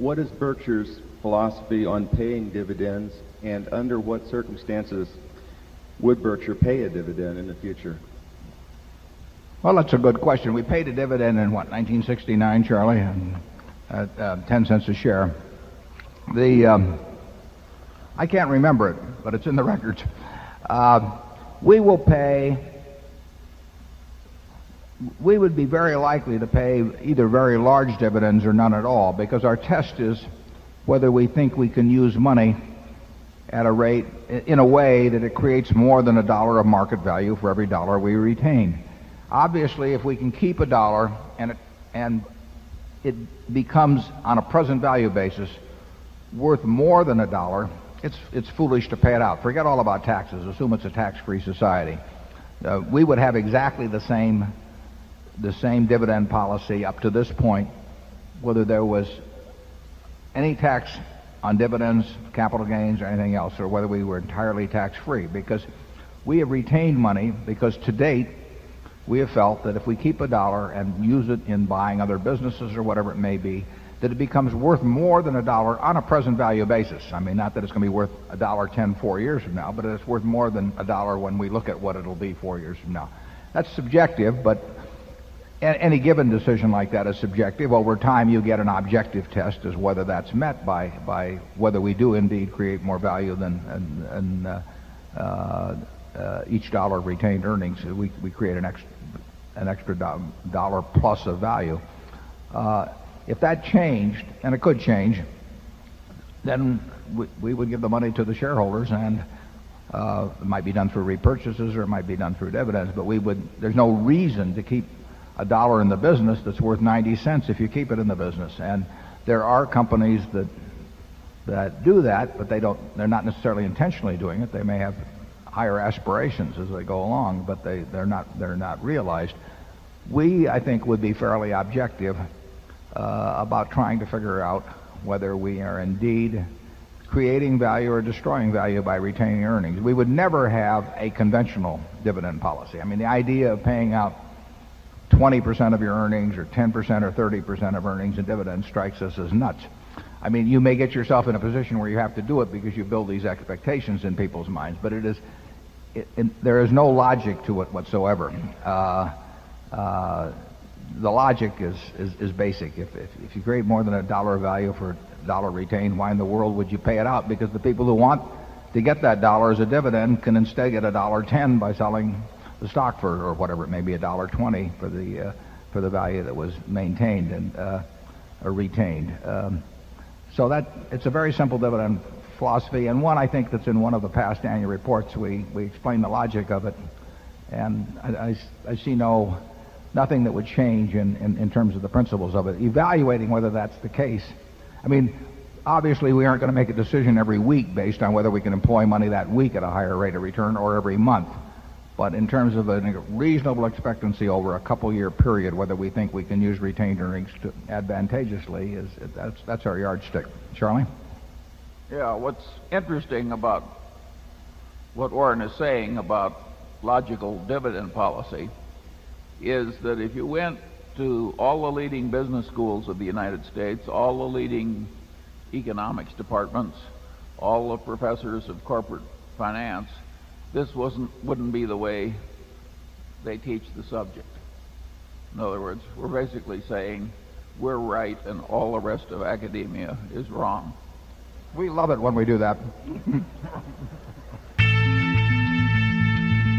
what is Berkshire's philosophy on paying dividends, and under what circumstances would Berkshire pay a dividend in the future? Well, that's a good question. We paid a dividend in, 1969, Charlie, and at 10 cents a share. I can't remember it, but it's in the records. We would be very likely to pay either very large dividends or none at all, because our test is whether we think we can use money at a rate in a way that it creates more than $1 of market value for every dollar we retain. Obviously, if we can keep $1 and it becomes, on a present value basis, worth more than $1, it's foolish to pay it out. Forget all about taxes. Assume it's a tax-free society. We would have exactly the same dividend policy up to this point, whether there was any tax on dividends, capital gains, or anything else, or whether we were entirely tax-free, because we have retained money, because to date we have felt that if we keep $1 and use it in buying other businesses or whatever it may be, that it becomes worth more than $1 on a present value basis. I mean, not that it's going to be worth $1.10 4 years from now, but it's worth more than $1 when we look at what it'll be 4 years from now. That's subjective, but any given decision like that is subjective. Over time, you get an objective test as whether that's met by whether we do indeed create more value than each dollar of retained earnings. We create an extra dollar plus of value. If that changed, and it could change, then we would give the money to the shareholders, and it might be done through repurchases or it might be done through dividends. But there's no reason to keep $1 in the business that's worth 90 cents if you keep it in the business. And there are companies that do that, but they're not necessarily intentionally doing it. They may have higher aspirations as they go along, but they're not realized. We, I think, would be fairly objective about trying to figure out whether we are indeed creating value or destroying value by retaining earnings. We would never have a conventional dividend policy. I mean, the idea of paying out 20% of your earnings or 10% or 30% of earnings in dividends strikes us as nuts. I mean, you may get yourself in a position where you have to do it because you build these expectations in people's minds, but there is no logic to it whatsoever. The logic is basic. If you create more than $1 of value for $1 retained, why in the world would you pay it out? Because the people who want to get that $1 as a dividend can instead get $1.10 by selling the stock for, or whatever it may be, $1.20 for the value that was maintained and or retained. So that it's a very simple dividend philosophy, and one I think that's in one of the past annual reports. We explain the logic of it, and I see nothing that would change in terms of the principles of it. Evaluating whether that's the case. I mean, obviously we aren't going to make a decision every week based on whether we can employ money that week at a higher rate of return or every month. But in terms of a reasonable expectancy over a couple-year period, whether we think we can use retained earnings advantageously, that's our yardstick. Charlie? Yeah, what's interesting about what Warren is saying about logical dividend policy is that if you went to all the leading business schools of the United States, all the leading economics departments, all the professors of corporate finance, this wouldn't be the way they teach the subject. In other words, we're basically saying we're right and all the rest of academia is wrong. We love it when we do that.